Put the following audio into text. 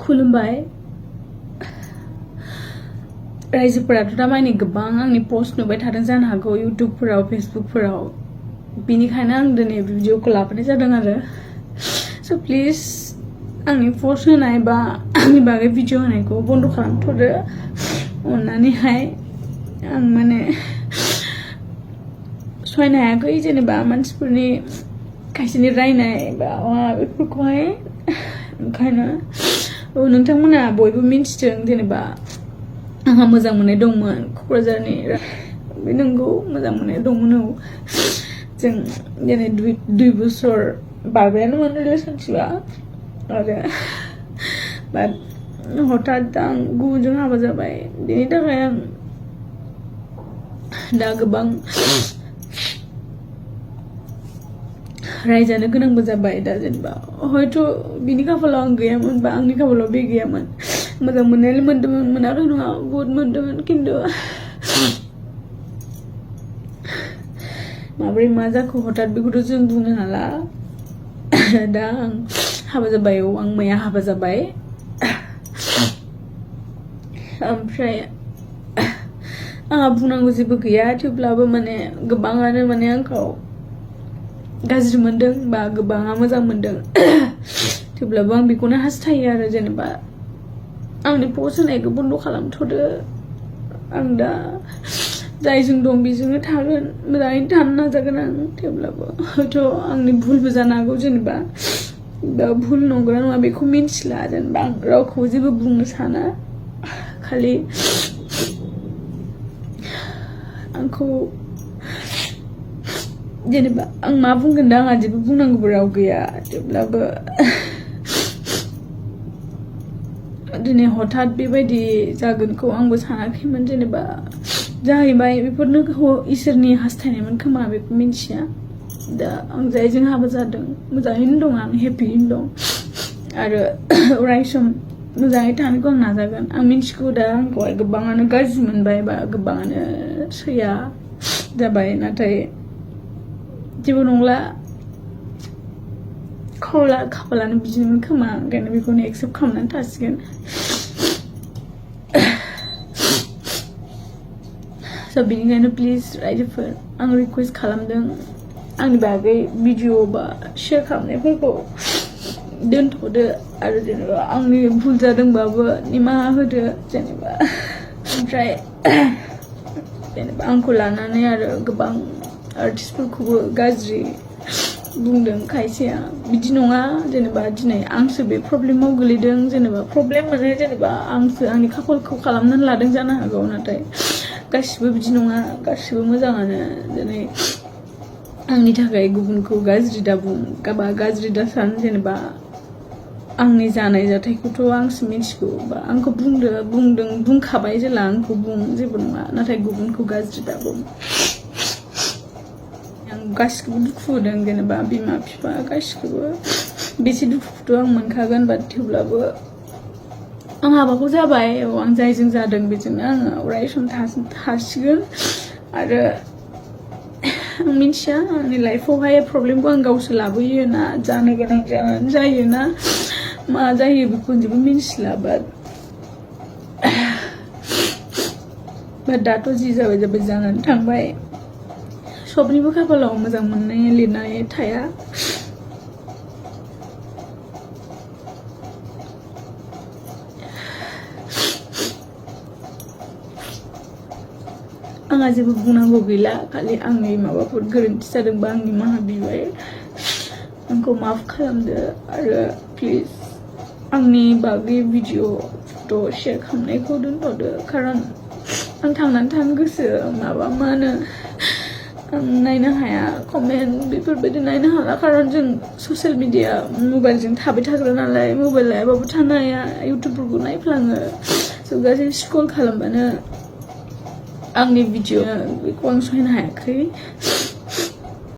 खुलुमबाय रायजोफोराथ' दामानि गोबां आंनि पोस्ट नुबाय थादों जानो हागौ इउट्युबफोराव फेसबुकफोराव बिनिखायनो आं दिनै भिडिअखौ लाबोनाय जादों आरो स' प्लिज आंनि पोस्ट होनाय बा आंनि बागै भिडिअ होनायखौ बन्द खालामथ'दो अननानैहाय आं माने सहायनो हायाखै जेनेबा मानसिफोरनि खायसेनि रायनाय बा बेफोरखौहाय ओंखायनो नोंथांमोना बयबो मिन्थिदों जेनेबा आंहा मोजां मोननाय दंमोन क'क्राझारनि बे नंगौ मोजां मोननाय दंमोन औ जों दिनै 2 बोसोर बारबायानोमोन रिलेशनशिपआ आरो बाट हठात आं गुबुनजों हाबा जाबाय बेनि थाखाय आं दा गोबां रायजानो गोनांबो जाबाय दा जेनेबा हयथ' बिनि खाफालाव आं गैयामोन बा आंनि खाफालाव बे गैयामोन मोजां मोननायालाय मोनदोंमोन मोनाखै नङा बहुत मोनदोंमोन खिन्थु माबोरै मा जाखो हठात बेखौथ' जों बुंनो हाला दा आं हाबा जाबाय औ आं मैया हाबा जाबाय ओमफ्राय आंहा बुंनांगौ जेबो गैया थेवब्लाबो माने गोबाङानो माने आंखौ गाज्रि मोनदों बा गोबाङा मोजां मोनदों थेवब्लाबो आं बेखौनो हास्थायो आरो जेनेबा आंनि पोस्ट होनायखौ बन्द खालामथ'दो आं दा जायजों दं बेजोंनो थागोन मोजाङैनो थानो नाजागोन आं थेवब्लाबो हयथ' आंनि भुलबो जानो हागौ जेनेबा दा भुल नंगौना नङा बेखौ मिन्थिला जेनेबा आं रावखौबो जेबो बुंनो साना खालि आंखौ जेनेबा आं मा बुंगोन दा आंहा जेबो बुंनांगौबो राव गैया थेवब्लाबो दिनै हठात बेबायदि जागोनखौ आंबो सानाखैमोन जेनेबा जाहैबाय बेफोरनो इसोरनि हास्थायनायमोन खोमा बेखौ मिन्थिया दा आं जायजों हाबा जादों मोजाङैनो दं आं हेपियैनो दं आरो अराय सम मोजाङै थानोखौ आं नाजागोन आं मिन्थिगौ दा आंखौहाय गोबाङानो गाज्रि मोनबाय बा गोबाङानो सैया जाबाय नाथाय जेबो नंला खाफालानो बिदिनोमोन खोमा ओंखायनो बेखौनो एक्सेप्ट खालामनानै थासिगोन स' बेनिखायनो प्लिज रायजोफोर आं रिकुवेस्ट खालामदों आंनि बागै भिडिअ बा शेयार खालामनायफोरखौ दोनथ'दो आरो जेनेबा आंनि भुल जादोंबाबो निमाहा होदो जेनेबा ओमफ्राय जेनेबा आंखौ लानानै आरो गोबां आर्टिस्टफोरखौबो गाज्रि बुंदों खायसेया बिदि नङा जेनेबा दिनै आंसो बे प्रब्लेमाव गोलैदों जेनेबा प्रब्लेम माने जेनेबा आंसो आंनि खाफालखौ खालामनानै लादों जानो हागौ नाथाय गासिबो बिदि नङा गासिबो मोजाङानो दिनै आंनि थाखाय गुबुनखौ गाज्रि दाबुं बा गाज्रि दासान जेनेबा आंनि जानाय जाथायखौथ' आंसो मिथिगौ बा आंखौ बुंखाबाय जेला आंखौ बुं जेबो नङा नाथाय गुबुनखौ गाज्रि दाबुं आं गासिखौबो दुखु होदों जेनेबा बिमा बिफा गासिखौबो बेसे दुखुखौथ' आं मोनखागोन बाट थेवब्लाबो आं हाबाखौ जाबाय आं जायजों जादों बेजोंनो आङो अराय सम थासिगोन आरो आं मिथिया आंनि लाइफआवहाय प्रब्लेमखौ आं गावसो लाबोयो ना जानो गोनां जायो ना मा जायो बेखौ जेबो मिन्थिला बाट दाथ' जि जाबाय जानानै थांबाय सबनिबो खाफालाव मोजां मोननाय लिरनाय थाया आंहा जेबो बुंनांगौ गैला खालि आंनि माबाफोर गोरोन्थि जादोंबा आं निमाहा बिबाय आंखौ माफ खालामदो आरो प्लिज आंनि बागै भिडिअ फट' शेयार खालामनायखौ दोनथ'दो खारन आं थांनानै थानो गोसो माबा मा होनो आं नायनो हाया कमेन्ट बेफोरबायदि नायनो हाला खारन जों ससियेल मिडिया मबाइलजों थाबाय थाग्रा नालाय मबाइल लायाबाबो थानो हाया इउटुबफोरखौ नायफ्लाङो स' गासै स्क्रल खालामबानो आंनि भिडिअ बेखौ आं सहायनो हायाखै